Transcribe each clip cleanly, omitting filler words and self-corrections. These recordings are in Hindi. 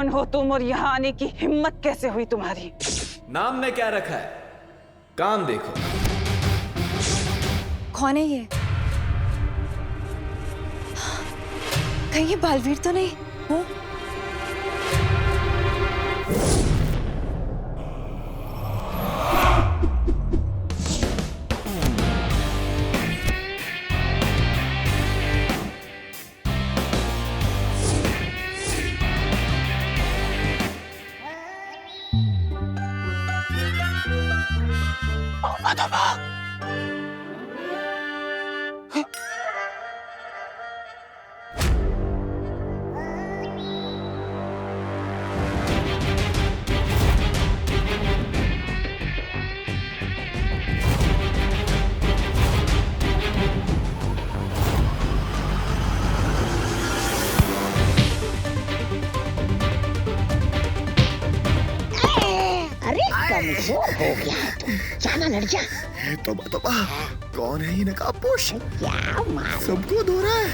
कौन हो तुम और यहाँ आने की हिम्मत कैसे हुई तुम्हारी? नाम में क्या रखा है? काम देखो। कौन है ये? कहीं ये बालवीर तो नहीं हो? कमजोर हो गया है तुम, जाना लड़ जा। तोबा कौन है ये नकाबपोश? क्या मालूम? सबको धो रहा है।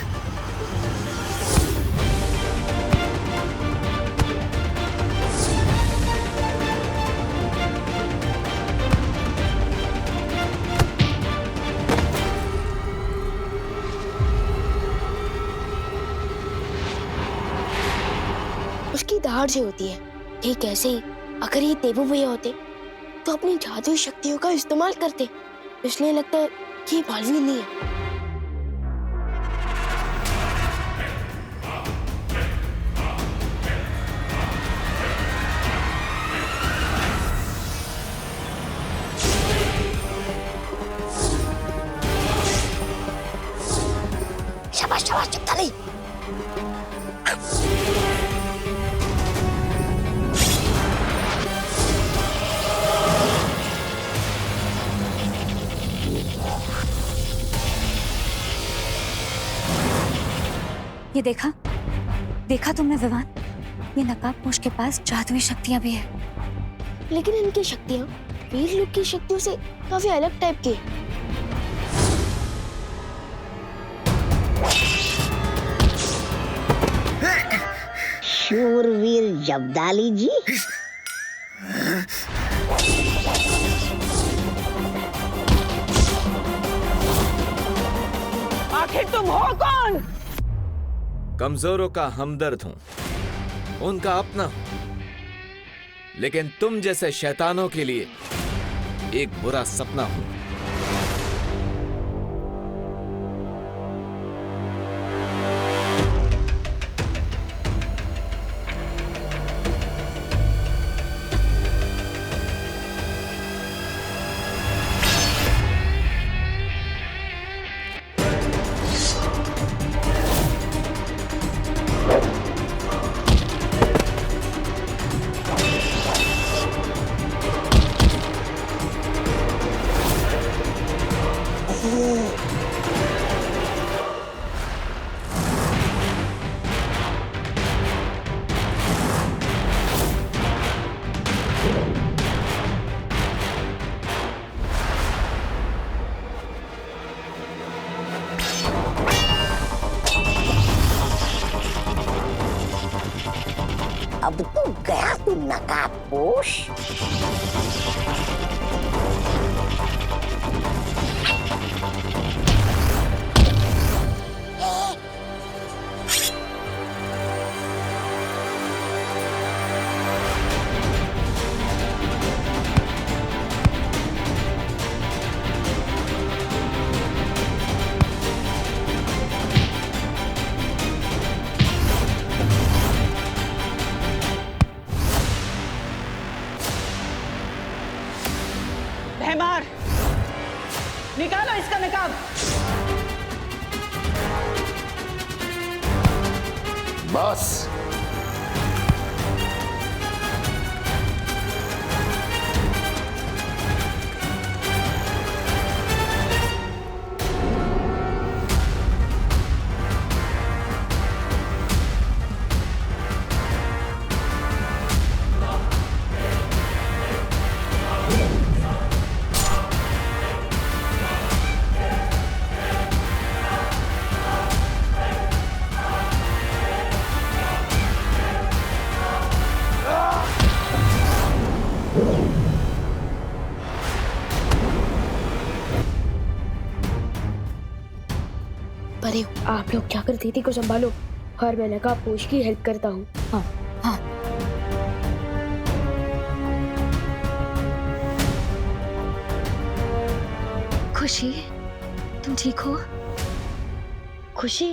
उसकी दाढ़ से होती है ठीक ऐसे ही। अगर ये देवू भैया होते तो अपनी जादुई शक्तियों का इस्तेमाल करते, इसलिए लगता है कि ये बालवीर नहीं है। शाबाश शाबाश, चिंता नहीं। ये देखा तुमने विवान? ये नकाबपोश के पास जादुई शक्तियां भी है। लेकिन इनकी शक्तियाँ वीर लोग की शक्तियों से काफी अलग टाइप की है। शूरवीर जब्दाली जी, आखिर तुम हो कौन? कमजोरों का हमदर्द हूं, उनका अपना हूं। लेकिन तुम जैसे शैतानों के लिए एक बुरा सपना हूं। अब तो गया तू नकाबपोश। रहमार, निकालो इसका नकाब। बस रहे हो। आप लोग जाकर दीदी को संभालो और मैं नकाबपोश की हेल्प करता हूँ। हाँ हाँ। खुशी, तुम ठीक हो? खुशी,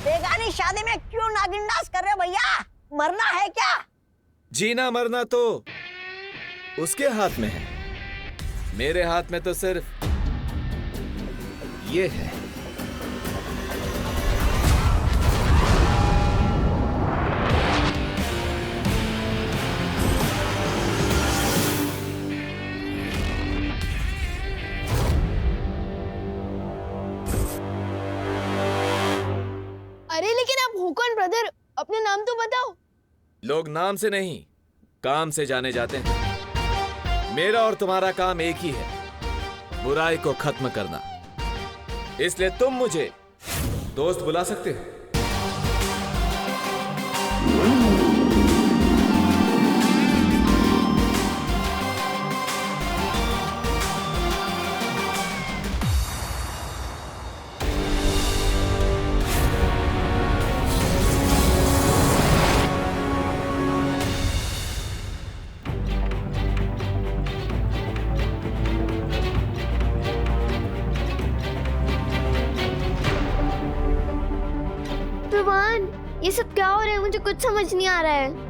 बेगानी शादी में क्यों नागिन डांस कर रहे हो भैया? मरना है क्या? जीना मरना तो उसके हाथ में है, मेरे हाथ में तो सिर्फ ये है। अरे लेकिन आप हो कौन ब्रदर? अपना नाम तो बताओ। लोग नाम से नहीं, काम से जाने जाते हैं। मेरा और तुम्हारा काम एक ही है, बुराई को खत्म करना। इसलिए तुम मुझे दोस्त बुला सकते हो। भगवान, ये सब क्या हो रहा है? मुझे कुछ समझ नहीं आ रहा है।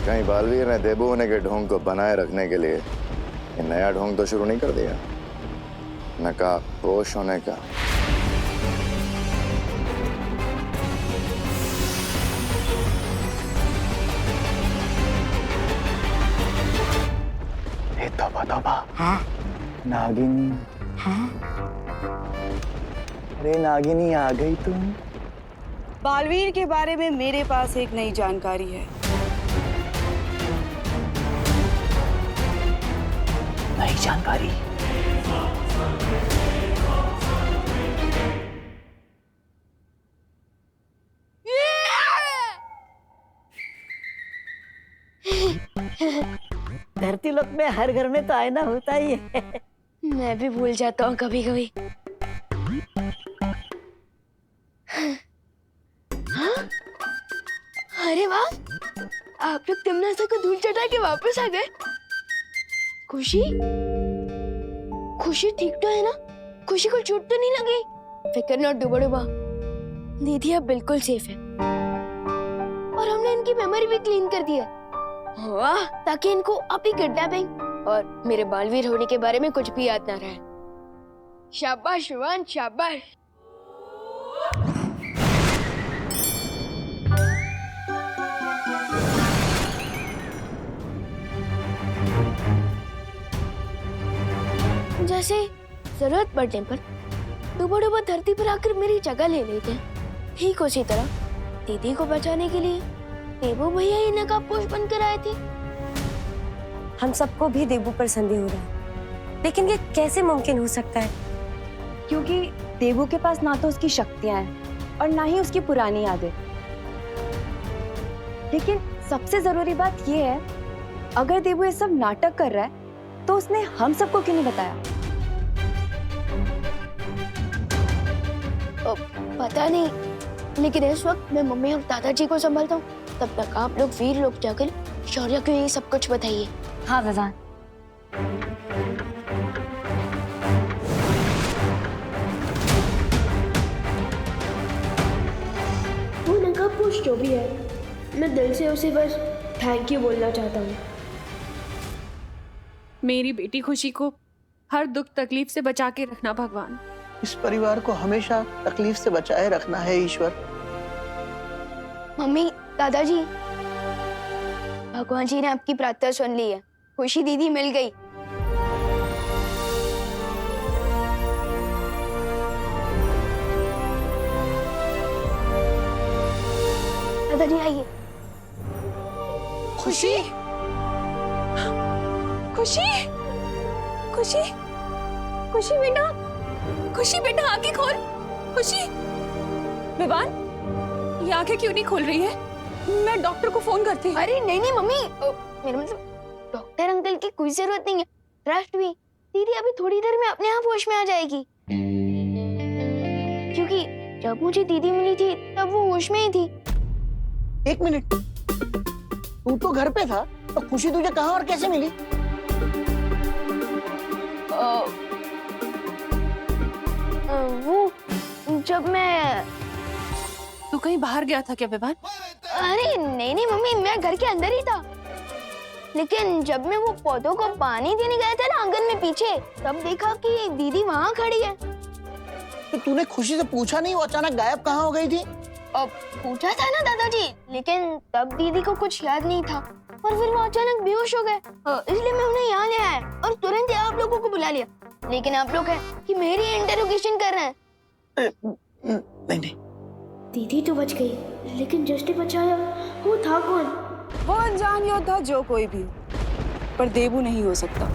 कहीं बालवीर ने देबू होने के ढोंग को बनाए रखने के लिए ये नया ढोंग तो शुरू नहीं कर दिया, नकाबपोश होने का। तौबा तौबा। हाँ? नागिनी। हाँ? अरे नागिनी आ गई तुम। बालवीर के बारे में मेरे पास एक नई जानकारी है। नई जानकारी। धरती लोक में हर घर में तो आईना होता ही है। मैं भी भूल जाता हूँ कभी कभी। हाँ? अरे वाह, आप लोग तिमनासा को धूल चटा के वापस आ गए। खुशी, खुशी ठीक तो है ना? खुशी को चोट तो नहीं लगी? फिक्र ना डुबा, दीदी अब बिल्कुल सेफ है। और हमने इनकी मेमोरी भी क्लीन कर दिया, वाह, ताकि इनको अभी किडनैपिंग और मेरे बालवीर होने के बारे में कुछ भी याद ना रहे। शाबाश रोहन, शाबाश। जैसे जरूरत पड़ने पर डूबा धरती पर आकर मेरी जगह ले लेते हैं, ठीक उसी तरह दीदी को बचाने के लिए देबू भैया ही नकाबपोश बनकर आए थे। हम सबको भी देबू पर संदेह हो रहा है, लेकिन ये कैसे मुमकिन हो सकता है? क्योंकि देबू के पास ना तो उसकी शक्तियां हैं और ना ही उसकी पुरानी यादें। लेकिन सबसे जरूरी बात ये है, अगर देबू ये सब नाटक कर रहा है तो उसने हम सबको क्यों नहीं बताया? पता नहीं, लेकिन इस वक्त मैं मम्मी और दादाजी को संभालता हूँ। तब तक आप लोग वीर लोग जाकर शौर्य को ये सब कुछ बताइए। हाँ विवान। वो नकाबपोश जो भी है, मैं दिल से उसे बस थैंक यू बोलना चाहता हूँ। मेरी बेटी खुशी को हर दुख तकलीफ से बचा के रखना भगवान। इस परिवार को हमेशा तकलीफ से बचाए रखना है ईश्वर। मम्मी, दादाजी, भगवान जी ने आपकी प्रार्थना सुन ली है। खुशी दीदी मिल गई। दादाजी आइए। खुशी, खुशी, खुशी, खुशी बेटा, खुशी बेटा आंखें खोल। खुशी, विवान, ये आंखें क्यों नहीं खोल रही है? मैं डॉक्टर को फोन करती हूँ। अरे नहीं नहीं मम्मी, मेरा मतलब डॉक्टर अंकल की कोई जरूरत नहीं है। ट्रस्ट भी, दीदी अभी थोड़ी देर में अपने आप होश में आ जाएगी। क्योंकि जब मुझे दीदी मिली थी तब वो होश में ही थी। एक मिनट, तू तो घर पे था, तो खुशी तुझे कहाँ और कैसे मिली? वो जब मैं तू कहीं बाहर गया था क्या विवान? अरे नहीं नहीं मम्मी, मैं घर के अंदर ही था। लेकिन जब मैं वो पौधों को पानी देने गया था ना आंगन में पीछे, तब देखा कि दीदी वहाँ खड़ी है। तो तूने खुशी से पूछा नहीं वो अचानक गायब कहाँ हो गई थी? अब पूछा था ना दादाजी, लेकिन तब दीदी को कुछ याद नहीं था और फिर वो अचानक बेहोश हो गए। इसलिए मैं उन्हें यहाँ ले आया और तुरंत ही आप लोगों को बुला लिया। लेकिन आप लोग हैं कि मेरी इंटरोगेशन कर रहे हैं। नहीं नहीं, दीदी तो बच गई, लेकिन जिसने बचाया वो था कौन? वो अनजान योद्धा जो कोई भी हो, पर देबू नहीं हो सकता।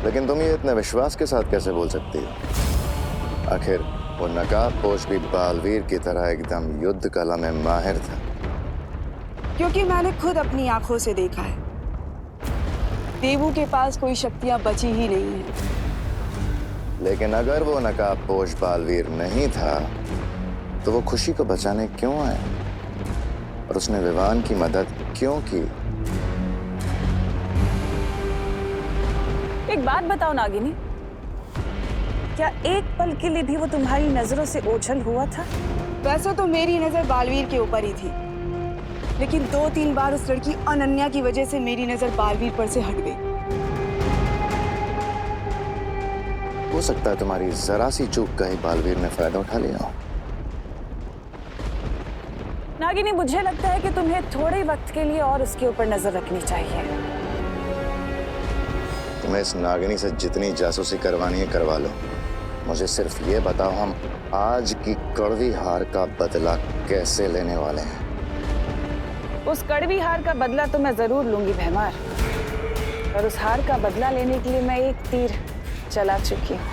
लेकिन तुम ये इतने विश्वास के साथ कैसे बोल सकती हो? आखिर वो नकाबपोश भी बालवीर की तरह एकदम युद्ध कला में माहिर था। क्योंकि मैंने खुद अपनी आंखों से देखा है, देबू के पास कोई शक्तियां बची ही नहीं है। लेकिन अगर वो नकाबपोश बालवीर नहीं था तो वो खुशी को बचाने क्यों आया और उसने विवान की मदद क्यों की? एक बात बताओ नागिनी, क्या एक पल के लिए भी वो तुम्हारी नजरों से ओझल हुआ था? वैसे तो मेरी नजर बालवीर के ऊपर ही थी, लेकिन 2-3 बार उस लड़की अनन्या की वजह से मेरी नजर बालवीर पर से हट गई। हो सकता है तुम्हारी जरा सी चूक का ही बालवीर ने फायदा उठा लिया हो। नागिनी, मुझे लगता है कि तुम्हें थोड़े वक्त के लिए और उसके ऊपर नजर रखनी चाहिए। तुम्हें इस नागिनी से जितनी जासूसी करवानी है करवा लो। मुझे सिर्फ ये बताओ, हम आज की कड़वी हार का बदला कैसे लेने वाले हैं? उस कड़वी हार का बदला तो मैं जरूर लूंगी भैमार। पर उस हार का बदला लेने के लिए मैं एक तीर चला चुकी हूँ।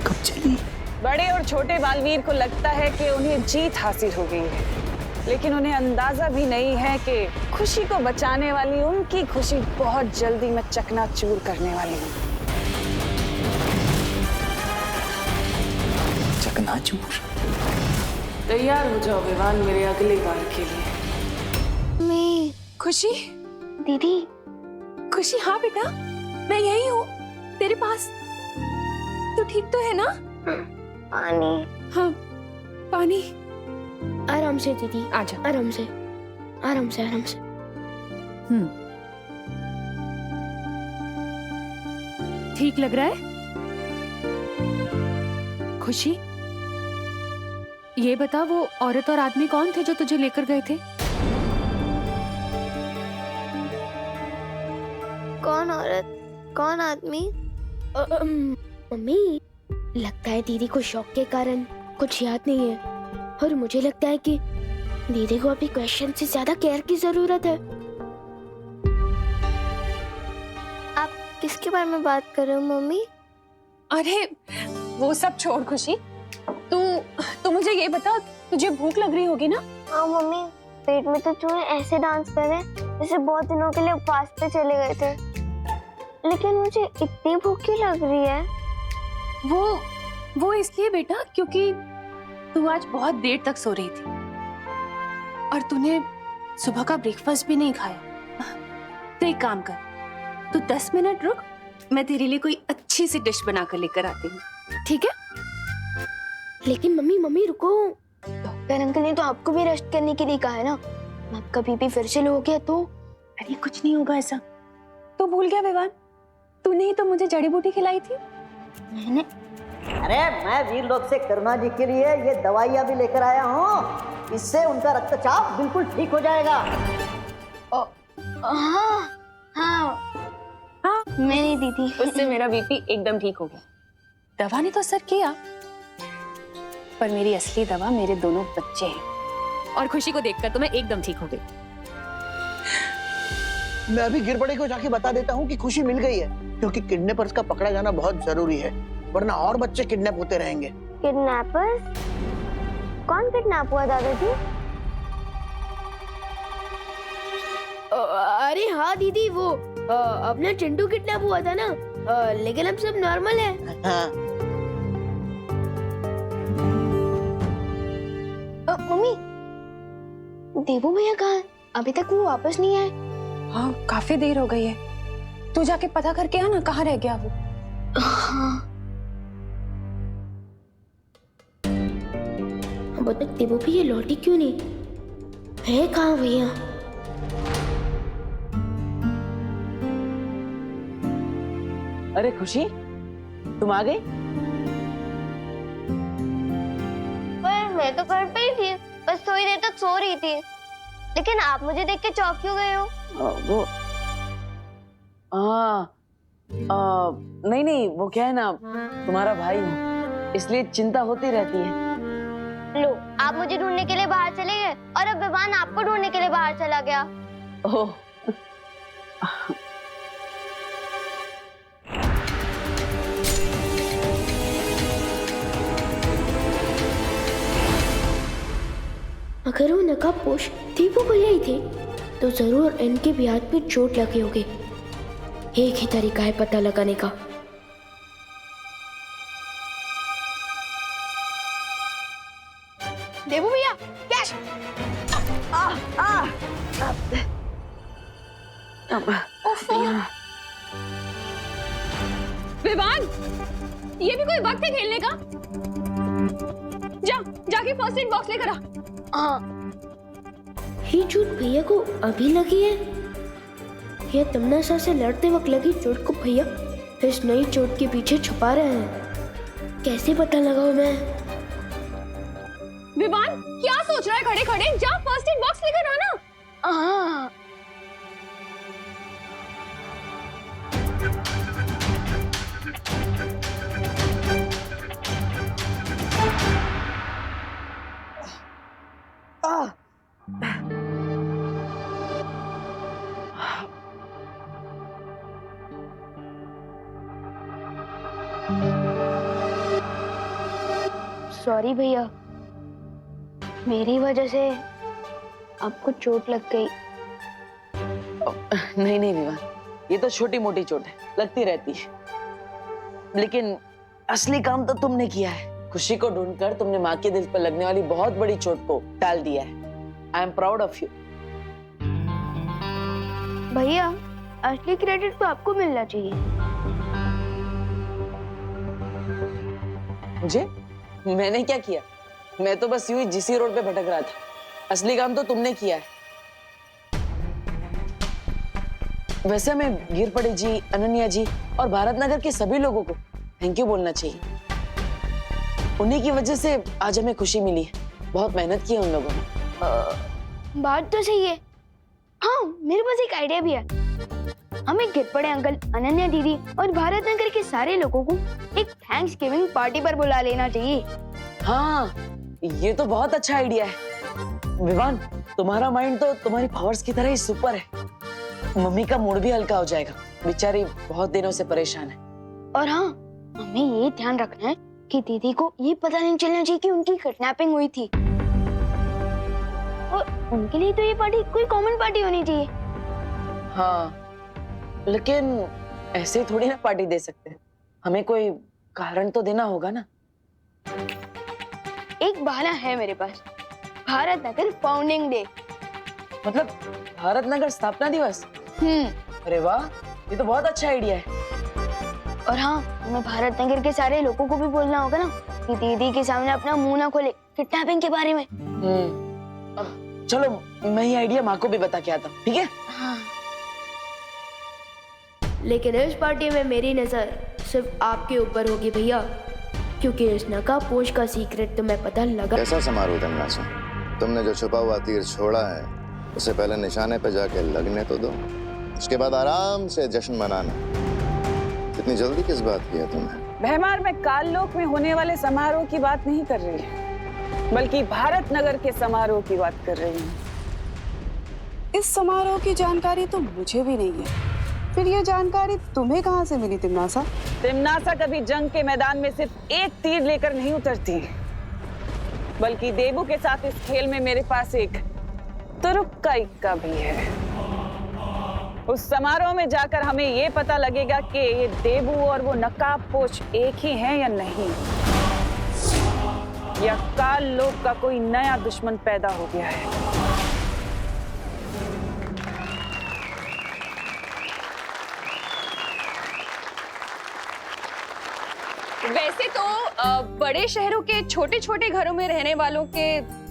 कब चली? बड़े और छोटे बालवीर को लगता है कि उन्हें जीत हासिल हो गई है, लेकिन उन्हें अंदाजा भी नहीं है कि खुशी को बचाने वाली उनकी खुशी बहुत जल्दी मैं चकनाचूर करने वाली हूँ। चकनाचूर? तैयार हो जाओ विवान मेरे अगले बार के लिए। मैं खुशी, दीदी, खुशी, हाँ बेटा, मैं यही हूँ तेरे पास। तू ठीक तो है ना? पानी। हाँ, पानी। आराम से दीदी, आजा। आराम से, आराम से, आराम से। ठीक लग रहा है? खुशी, ये बता वो औरत और आदमी कौन थे जो तुझे लेकर गए थे? कौन औरत, कौन आदमी? मम्मी, लगता है दीदी को शौक के कारण कुछ याद नहीं है, और मुझे लगता है कि दीदी को अभी क्वेश्चन से ज्यादा केयर की जरूरत है। आप किसके बारे में बात कर रहे हो मम्मी? अरे वो सब छोड़ खुशी, तू मुझे ये बता, तुझे भूख लग रही होगी ना? हाँ मम्मी, पेट में तो चूहे ऐसे डांस कर रहे जैसे बहुत दिनों के लिए उपवास पे चले गए थे, लेकिन मुझे इतनी भूख क्यों लग रही है? वो इसलिए बेटा क्योंकि तू आज बहुत देर तक सो रही थी और तूने सुबह का ब्रेकफास्ट भी नहीं खाया। तो एक काम कर, तू 10 मिनट रुक, मैं तेरे लिए कोई अच्छी सी डिश बना कर लेकर आती हूँ, ठीक है? लेकिन मम्मी रुको, डॉक्टर अंकल ने तो आपको भी रेस्ट करने के लिए कहा है ना। आपका बीपी फिर से लो हो गया तो? अरे कुछ नहीं होगा ऐसा। तू भूल गया विवान, तूने ही तो मुझे जड़ी बूटी खिलाई थी। मैंने? अरे मैं वीरलोक से करुणा जी के लिए ये दवाइयाँ भी लेकर आया हूँ, इससे उनका रक्तचाप बिल्कुल ठीक हो जाएगा। हाँ हाँ हाँ, मेरी दीदी, उससे मेरा बीपी एकदम ठीक हो गया। दवा ने तो असर किया, पर मेरी असली दवा मेरे दोनों बच्चे हैं, और खुशी को देखकर तो मैं एकदम ठीक हो गई। मैं अभी गिर पड़े को जाके बता देता हूँ कि खुशी मिल गई है, क्योंकि किडनैपर्स का पकड़ा जाना बहुत जरूरी है, वरना और बच्चे किडनैप होते रहेंगे। किडनैपर्स? कौन किडनैप हुआ दादाजी? अरे हाँ दीदी, वो अपना चिंटू किडनैप हुआ था ना, लेकिन अब सब नॉर्मल है। हाँ। मम्मी, देवू भैया कहाँ है? अभी तक वो वापस नहीं आए। हाँ, काफी देर हो गई है, तू जाके पता करके आ ना, कहाँ रह गया वो। हाँ। अब तक देवू भैया लौटी क्यों नहीं है? कहाँ भैया? अरे खुशी, तुम आ गई? पर मैं तो घर पे ही थी, बस थोड़ी देर तक सो रही थी, लेकिन आप मुझे देख के चौंक क्यों गए हो? वो नहीं, वो क्या है ना, तुम्हारा भाई हूँ, इसलिए चिंता होती रहती है। लो, आप मुझे ढूंढने के लिए बाहर चले गए, और अब विवान आपको ढूंढने के लिए बाहर चला गया। ओह, अगर वो नकाबपोश दीपू भैया ही थे, तो जरूर इनके भी हाथ पे चोट लगी होगी। एक ही तरीका है पता लगाने का। देवू भैया, कैश! विवान, ये भी कोई वक्त है खेलने का? जाके फर्स्ट एड बॉक्स लेकर आ। ये चोट भैया को अभी लगी है या तमन्ना से लड़ते वक्त लगी चोट को भैया इस नई चोट के पीछे छुपा रहे हैं? कैसे पता लगाऊं मैं? विवान, क्या सोच रहा है खड़े खड़े? जा फर्स्ट एड बॉक्स लेकर आना। सॉरी भैया, मेरी वजह से आपको चोट लग गई। नहीं नहीं विवान, ये तो छोटी मोटी चोट है, लगती रहती है। लेकिन असली काम तो तुमने किया है। खुशी को ढूंढकर तुमने माँ के दिल पर लगने वाली बहुत बड़ी चोट को टाल दिया है। I am proud of you. भैया, असली क्रेडिट तो आपको मिलना चाहिए। मुझे? मैंने क्या किया? मैं तो बस यूं ही जीसी रोड पे भटक रहा था। असली काम तो तुमने किया है। वैसे मैं गिर पड़े जी, अनन्या जी और भारत नगर के सभी लोगों को थैंक यू बोलना चाहिए। उन्हीं की वजह से आज हमें खुशी मिली है। बहुत मेहनत की है उन लोगों ने। बात तो सही है। हाँ, मेरे पास एक आइडिया भी है। हमें गिर पड़े अंकल, अनन्या दीदी और भारत नगर के सारे लोगों को एक थैंक्स गिविंग पार्टी पर बुला लेना चाहिए। हाँ, ये तो बहुत अच्छा आइडिया है। विवान, तुम्हारा माइंड तो तुम्हारी पावर्स की तरह ही सुपर है। मम्मी का मूड भी हल्का हो जाएगा। बेचारी बहुत दिनों से परेशान है। और हाँ, हमें ये ध्यान रखना है कि दीदी को ये पता नहीं चलना चाहिए कि उनकी किडनैपिंग हुई थी। और उनके लिए तो ये पार्टी कोई कॉमन पार्टी होनी चाहिए। हाँ, लेकिन ऐसे ही थोड़ी ना पार्टी दे सकते हैं। हमें कोई कारण तो देना होगा ना। एक बहाना है मेरे पास। Bharat Nagar founding day. मतलब भारत नगर स्थापना दिवस? अरे वाह, ये तो बहुत अच्छा आइडिया है। और हाँ, हमें भारत नगर के सारे लोगों को भी बोलना होगा ना कि दीदी के सामने अपना मुंह ना खोले किडनैपिंग के बारे में। चलो, मैं ये आइडिया माँ को भी बता के आता हूँ, ठीक है? हाँ। लेकिन इस पार्टी में मेरी नजर सिर्फ आपके ऊपर होगी भैया, क्योंकि इस नकाबपोश का सीक्रेट तुम्हें पता लगा। कैसा समारोह तमन्ना? तुमने जो छुपा हुआ तीर छोड़ा है उसे पहले निशाने पे जाके लगने तो दो, उसके बाद आराम से जश्न मनाना। इतनी जल्दी किस बात की है तुम्हें? भैमार में काललोक में होने वाले समारोह की बात नहीं कर रही है, बल्कि भारत नगर के समारोह की बात कर रही हूँ। इस समारोह की जानकारी तो मुझे भी नहीं है। फिर ये जानकारी तुम्हें कहाँ से मिली तिमनासा? तिमनासा कभी जंग के मैदान में सिर्फ एक तीर लेकर नहीं उतरती, बल्कि देबू के साथ इस खेल में मेरे पास एक तुरुप का इक्का भी है। उस समारोह में जाकर हमें ये पता लगेगा कि ये देबू और वो नकाबपोश एक ही हैं या नहीं, या काल लोक का कोई नया दुश्मन पैदा हो गया है। वैसे तो बड़े शहरों के छोटे छोटे घरों में रहने वालों के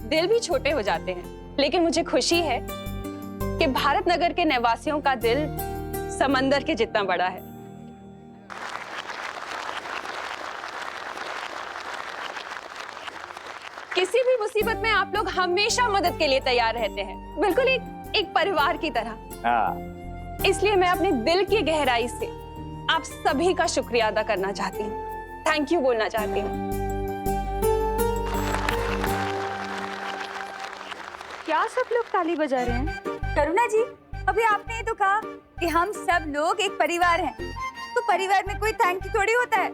दिल भी छोटे हो जाते हैं, लेकिन मुझे खुशी है कि भारत नगर के निवासियों का दिल समंदर के जितना बड़ा है। किसी भी मुसीबत में आप लोग हमेशा मदद के लिए तैयार रहते हैं, बिल्कुल एक परिवार की तरह। इसलिए मैं अपने दिल की गहराई से आप सभी का शुक्रिया अदा करना चाहती हूँ, थैंक यू बोलना चाहती हूँ। क्या सब लोग ताली बजा रहे हैं? करुणा जी, अभी आपने ही तो कहा कि हम सब लोग एक परिवार हैं, तो परिवार में कोई थैंक यू थोड़ी होता है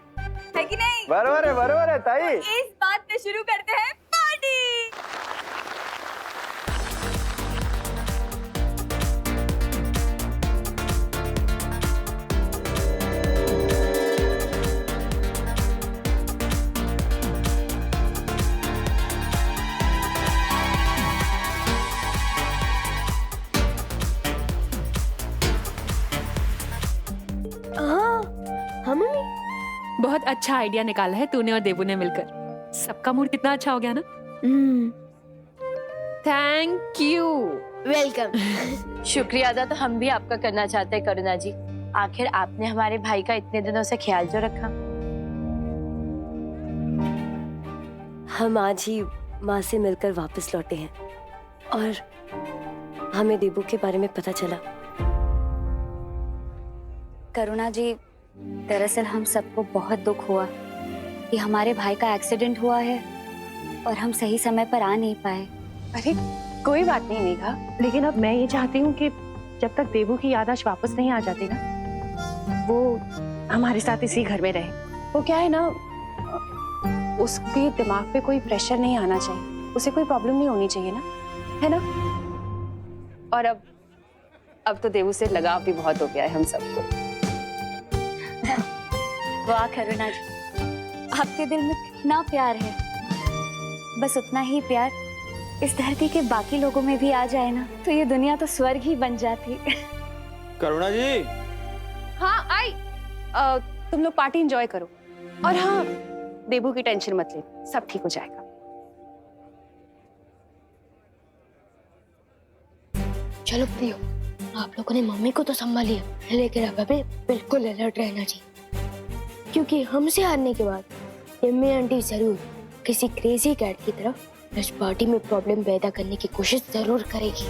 कि नहीं? बरोबर है ताई। इस बात पे शुरू करते हैं पार्टी। बहुत अच्छा आइडिया निकाला है तूने और देबू ने मिलकर। सबका मूड कितना अच्छा हो गया ना। Thank you. वेलकम। शुक्रिया अदा तो हम भी आपका करना चाहते हैं करुणा जी। आखिर आपने हमारे भाई का इतने दिनों से ख्याल जो रखा। हम आज ही माँ से मिलकर वापस लौटे हैं और हमें देबू के बारे में पता चला। करुणा जी, दरअसल हम सबको बहुत दुख हुआ कि हमारे भाई का एक्सीडेंट हुआ है और हम सही समय पर आ नहीं पाए। अरे कोई बात नहीं मेघा, लेकिन अब मैं ये चाहती हूँ कि जब तक देबू की याददाश्त वापस नहीं आ जाती ना, वो हमारे साथ इसी घर में रहे। वो क्या है ना, उसके दिमाग पे कोई प्रेशर नहीं आना चाहिए, उसे कोई प्रॉब्लम नहीं होनी चाहिए ना, है ना? और अब तो देवू से लगाव भी बहुत हो गया है हम सबको। वाह करुणा जी, आपके दिल में कितना प्यार है। बस उतना ही प्यार इस धरती के बाकी लोगों में भी आ जाए ना, तो ये दुनिया तो स्वर्ग ही बन जाती। करुणा जी। हाँ आई। तुम लोग पार्टी एंजॉय करो, और हाँ देवू की टेंशन मत ले, सब ठीक हो जाएगा। चलो प्रियो, आप लोगों ने मम्मी को तो संभालिए, लेकिन अब हमें बिल्कुल अलर्ट रहना चाहिए, क्योंकि हमसे हारने के बाद एम्मी आंटी जरूर किसी क्रेजी कैट की तरफ इस पार्टी में प्रॉब्लम पैदा करने की कोशिश जरूर करेगी।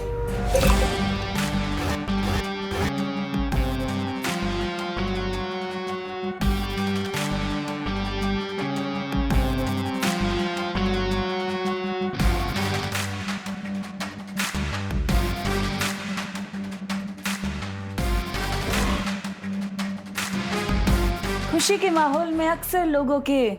खुशी के माहौल में अक्सर लोगों के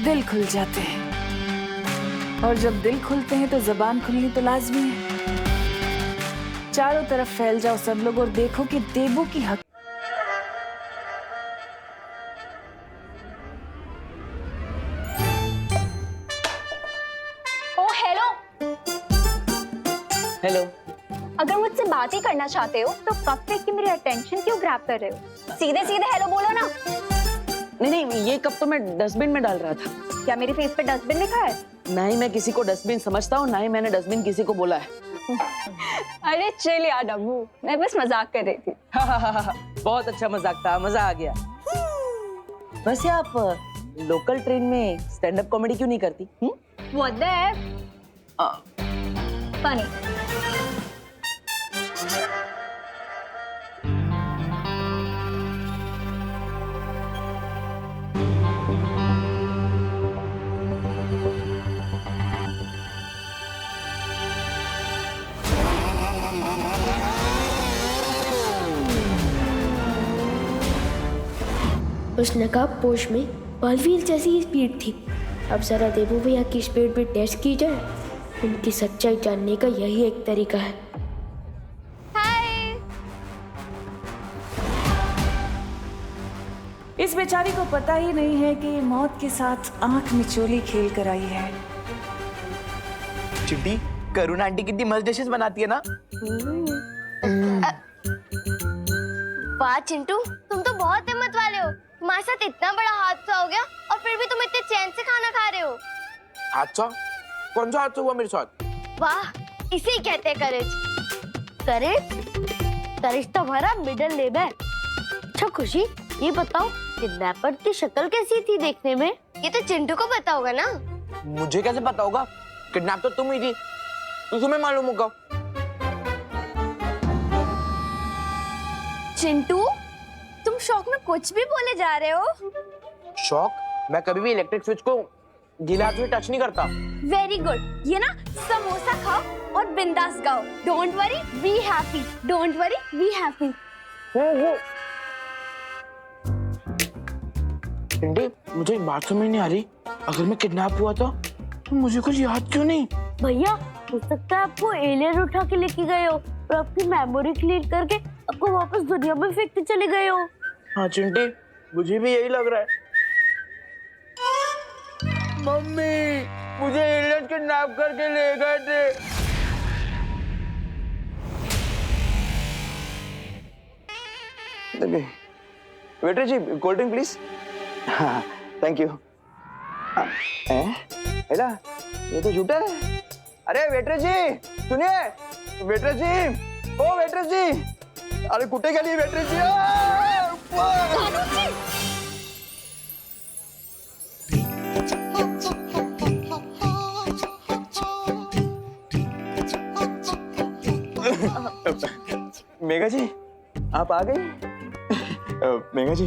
दिल खुल जाते हैं, और जब दिल खुलते हैं तो जबान खुलनी तो लाजमी है। चारों तरफ फैल जाओ सब लोग और देखो कि देवू की हक। ओ हेलो। हेलो। अगर मुझसे बात ही करना चाहते हो तो कब से कि मेरी अटेंशन क्यों ग्रैब कर रहे हो? सीधे सीधे हेलो बोलो ना। नहीं, ये कप तो मैं डस्टबिन में डाल रहा था। क्या मेरे फेस पे डस्टबिन लिखा है? ना ही मैं किसी को डस्टबिन समझता हूँ, ना ही मैंने डस्टबिन किसी को बोला है। अरे चिल यार डब्बू, मैं बस मजाक कर रही थी। बहुत अच्छा मजाक था, मजा आ गया। वैसे आप लोकल ट्रेन में स्टैंड अप कॉमेडी क्यों नहीं करती? What the heck? Funny. उस नकाब पोश में बालवीर जैसी ही स्पीड थी। अब जरा देवू भैया की स्पीड भी टेस्ट की जाए, उनकी सच्चाई जानने का यही एक तरीका है। इस बेचारी को पता ही नहीं है कि मौत के साथ आंख मिचोली खेल कर आई है। चिट्टी, करुणा आंटी कितनी मस्त डिशेस बनाती है ना। वाह चिंटू, तुम तो बहुत हिम्मत वाले हो। तुम्हारे साथ इतना बड़ा हादसा हो गया और फिर भी तुम इतने चैन से खाना खा रहे हो। हादसा? कौन सा हादसा हुआ मेरे साथ? वाह, इसे ही कहते हैं करेज। करेज तो हमारा मिडिल नेम है। अच्छा खुशी, ये बताओ किडनैपर की शक्ल कैसी थी देखने में? ये तो चिंटू को पता होगा ना। मुझे कैसे पता होगा? किडनैप तो तुम ही थी, तो तुम्हें मालूम होगा। चिंटू, तुम शौक में कुछ भी बोले जा रहे हो। शौक? मैं कभी भी इलेक्ट्रिक स्विच को गीले हाथ में टच नहीं करता। Very good. ये ना समोसा खाओ और बिंदास गाओ। Don't worry, be happy. Don't worry, be happy. Chinti, मुझे एक बात समझ नहीं आ रही। अगर मैं किडनैप हुआ था तो मुझे कुछ याद क्यों नहीं? भैया, हो सकता है आपको एलियन उठा के लेके गए हो और आपकी मेमोरी क्लीन करके आपको वापस दुनिया में फेंकते चले गए हो। हाँ चिंटी, मुझे भी यही लग रहा है। मम्मी, मुझे एलियन किडनैप करके ले गए थे। Waiter ji, cold drink please. हाँ, थैंक यू। हेला, ये तो झूठा है। अरे वेटर जी, सुनिए। वेटर जी, ओ वेटर जी, अरे कुत्ते के लिए वेटर जी। मेघा जी, आप आ गई? मेघा जी,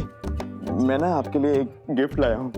मैं ना आपके लिए एक गिफ्ट लाया हूँ।